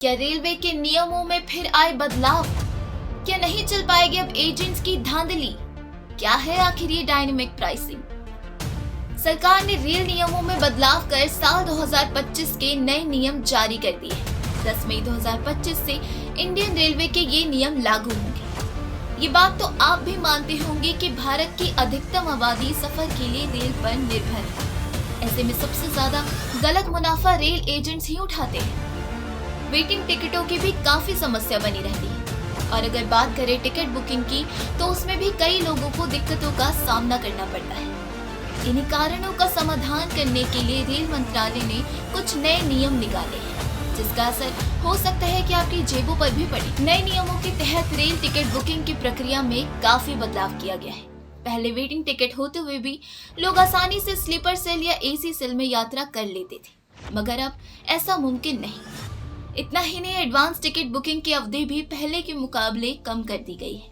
क्या रेलवे के नियमों में फिर आए बदलाव? क्या नहीं चल पाएगी अब एजेंट्स की धांधली? क्या है आखिर ये डायनेमिक प्राइसिंग? सरकार ने रेल नियमों में बदलाव कर साल 2025 के नए नियम जारी कर दिए हैं। 10 मई 2025 से इंडियन रेलवे के ये नियम लागू होंगे। ये बात तो आप भी मानते होंगे कि भारत की अधिकतम आबादी सफर के लिए रेल पर निर्भर है। ऐसे में सबसे ज्यादा गलत मुनाफा रेल एजेंट्स ही उठाते हैं। वेटिंग टिकटों की भी काफी समस्या बनी रहती है और अगर बात करें टिकट बुकिंग की तो उसमें भी कई लोगों को दिक्कतों का सामना करना पड़ता है। इन्हीं कारणों का समाधान करने के लिए रेल मंत्रालय ने कुछ नए नियम निकाले हैं, जिसका असर हो सकता है कि आपकी जेबों पर भी पड़े। नए नियमों के तहत रेल टिकट बुकिंग की प्रक्रिया में काफी बदलाव किया गया है। पहले वेटिंग टिकट होते हुए भी लोग आसानी से स्लीपर सेल या एसी सेल में यात्रा कर लेते थे, मगर अब ऐसा मुमकिन नहीं। इतना ही नहीं, एडवांस टिकट बुकिंग की अवधि भी पहले के मुकाबले कम कर दी गई है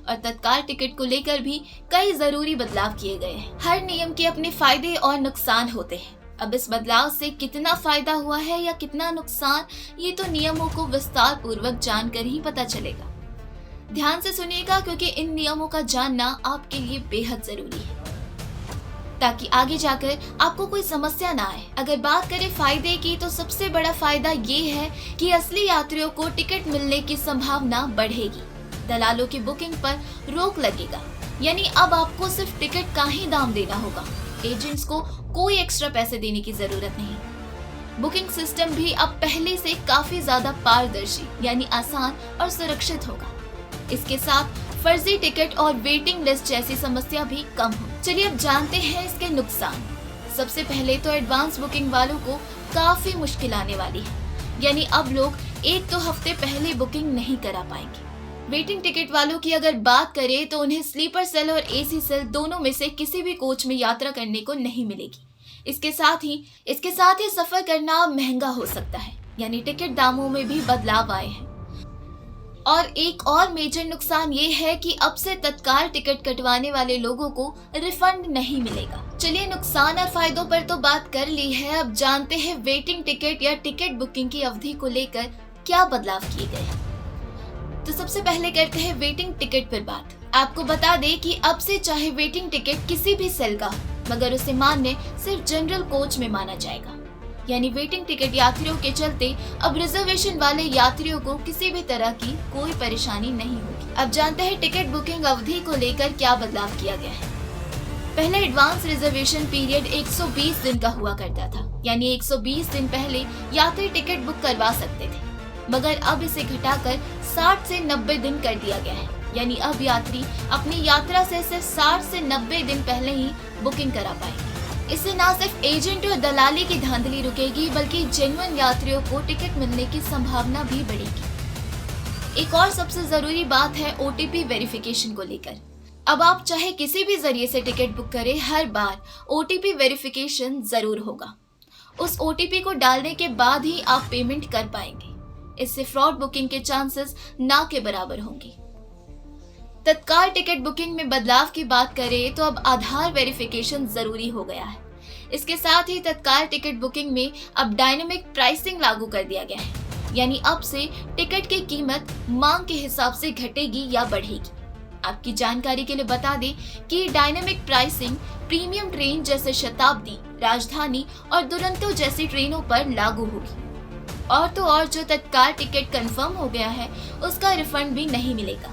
और तत्काल टिकट को लेकर भी कई जरूरी बदलाव किए गए हैं। हर नियम के अपने फायदे और नुकसान होते हैं। अब इस बदलाव से कितना फायदा हुआ है या कितना नुकसान, ये तो नियमों को विस्तार पूर्वक जानकर ही पता चलेगा। ध्यान से सुनिएगा, क्योंकि इन नियमों का जानना आपके लिए बेहद जरूरी है, ताकि आगे जाकर आपको कोई समस्या ना आए। अगर बात करें फायदे की, तो सबसे बड़ा फायदा ये है कि असली यात्रियों को टिकट मिलने की संभावना बढ़ेगी। दलालों की बुकिंग पर रोक लगेगा, यानी अब आपको सिर्फ टिकट का ही दाम देना होगा। एजेंट्स को कोई एक्स्ट्रा पैसे देने की जरूरत नहीं। बुकिंग सिस्टम भी अब पहले से काफी ज्यादा पारदर्शी यानी आसान और सुरक्षित होगा। इसके साथ फर्जी टिकट और वेटिंग लिस्ट जैसी समस्या भी कम हो। चलिए अब जानते हैं इसके नुकसान। सबसे पहले तो एडवांस बुकिंग वालों को काफी मुश्किल आने वाली है, यानी अब लोग 1-2 हफ्ते पहले बुकिंग नहीं करा पाएंगे। वेटिंग टिकट वालों की अगर बात करें तो उन्हें स्लीपर सेल और एसी सेल दोनों में से किसी भी कोच में यात्रा करने को नहीं मिलेगी। इसके साथ ही सफर करना महंगा हो सकता है, यानी टिकट दामों में भी बदलाव आए हैं। और एक और मेजर नुकसान ये है कि अब से तत्काल टिकट कटवाने वाले लोगों को रिफंड नहीं मिलेगा। चलिए, नुकसान और फायदों पर तो बात कर ली है, अब जानते हैं वेटिंग टिकट या टिकट बुकिंग की अवधि को लेकर क्या बदलाव किए गए हैं। तो सबसे पहले करते हैं वेटिंग टिकट पर बात। आपको बता दें कि अब से चाहे वेटिंग टिकट किसी भी सेल का, मगर उसे मान्य सिर्फ जनरल कोच में माना जाएगा। यानी वेटिंग टिकट यात्रियों के चलते अब रिजर्वेशन वाले यात्रियों को किसी भी तरह की कोई परेशानी नहीं होगी। अब जानते हैं टिकट बुकिंग अवधि को लेकर क्या बदलाव किया गया है। पहले एडवांस रिजर्वेशन पीरियड 120 दिन का हुआ करता था, यानी 120 दिन पहले यात्री टिकट बुक करवा सकते थे, मगर अब इसे घटाकर 60 से 90 दिन कर दिया गया है। यानी अब यात्री अपनी यात्रा से सिर्फ 60 से 90 दिन पहले ही बुकिंग करा पाएंगे। इससे न सिर्फ एजेंट और दलाली की धांधली रुकेगी, बल्कि जेन्युइन यात्रियों को टिकट मिलने की संभावना भी बढ़ेगी। एक और सबसे जरूरी बात है ओटीपी वेरिफिकेशन को लेकर। अब आप चाहे किसी भी जरिए से टिकट बुक करें, हर बार ओटीपी वेरिफिकेशन जरूर होगा। उस ओटीपी को डालने के बाद ही आप पेमेंट कर पाएंगे। इससे फ्रॉड बुकिंग के चांसेस ना के बराबर होंगे। तत्काल टिकट बुकिंग में बदलाव की बात करें तो अब आधार वेरिफिकेशन जरूरी हो गया है। इसके साथ ही तत्काल टिकट बुकिंग में अब डायनेमिक प्राइसिंग लागू कर दिया गया है, यानी अब से टिकट की कीमत मांग के हिसाब से घटेगी या बढ़ेगी। आपकी जानकारी के लिए बता दें कि डायनेमिक प्राइसिंग प्रीमियम ट्रेन जैसे शताब्दी, राजधानी और दुरंतो जैसी ट्रेनों पर लागू होगी। और तो और जो तत्काल टिकट कंफर्म हो गया है उसका रिफंड भी नहीं मिलेगा।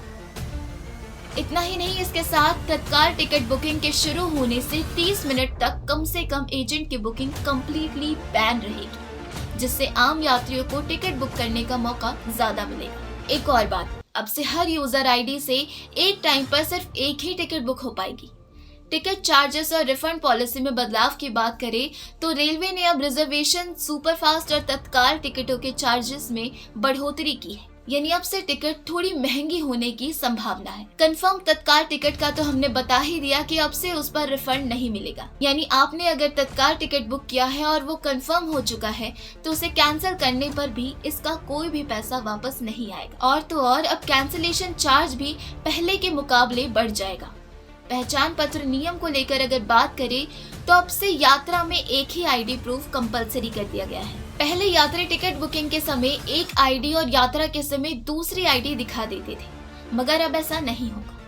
इतना ही नहीं, इसके साथ तत्काल टिकट बुकिंग के शुरू होने से 30 मिनट तक कम से कम एजेंट की बुकिंग कंप्लीटली बैन रहेगी, जिससे आम यात्रियों को टिकट बुक करने का मौका ज्यादा मिलेगा। एक और बात, अब से हर यूजर आईडी से एक टाइम पर सिर्फ एक ही टिकट बुक हो पाएगी। टिकट चार्जेस और रिफंड पॉलिसी में बदलाव की बात करें तो रेलवे ने अब रिजर्वेशन, सुपरफास्ट और तत्काल टिकटों के चार्जेस में बढ़ोतरी की है, यानी अब से टिकट थोड़ी महंगी होने की संभावना है। कंफर्म तत्काल टिकट का तो हमने बता ही दिया कि अब से उस पर रिफंड नहीं मिलेगा, यानी आपने अगर तत्काल टिकट बुक किया है और वो कंफर्म हो चुका है तो उसे कैंसिल करने पर भी इसका कोई भी पैसा वापस नहीं आएगा। और तो और अब कैंसिलेशन चार्ज भी पहले के मुकाबले बढ़ जाएगा। पहचान पत्र नियम को लेकर अगर बात करें तो अब से यात्रा में एक ही आईडी प्रूफ कंपलसरी कर दिया गया है। पहले यात्री टिकट बुकिंग के समय एक आईडी और यात्रा के समय दूसरी आईडी दिखा देते थे, मगर अब ऐसा नहीं होगा।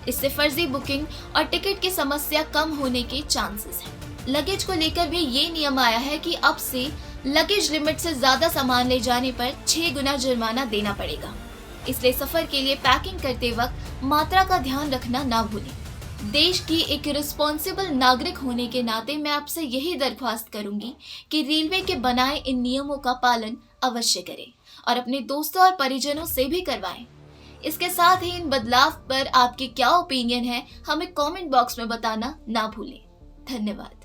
इससे फर्जी बुकिंग और टिकट की समस्या कम होने के चांसेस हैं। लगेज को लेकर भी ये नियम आया है कि अब से लगेज लिमिट से ज्यादा सामान ले जाने पर 6 गुना जुर्माना देना पड़ेगा। इसलिए सफर के लिए पैकिंग करते वक्त मात्रा का ध्यान रखना ना भूलें। देश की एक रिस्पॉन्सिबल नागरिक होने के नाते मैं आपसे यही दरख्वास्त करूंगी कि रेलवे के बनाए इन नियमों का पालन अवश्य करें और अपने दोस्तों और परिजनों से भी करवाएं। इसके साथ ही इन बदलाव पर आपके क्या ओपिनियन है, हमें कमेंट बॉक्स में बताना ना भूलें। धन्यवाद।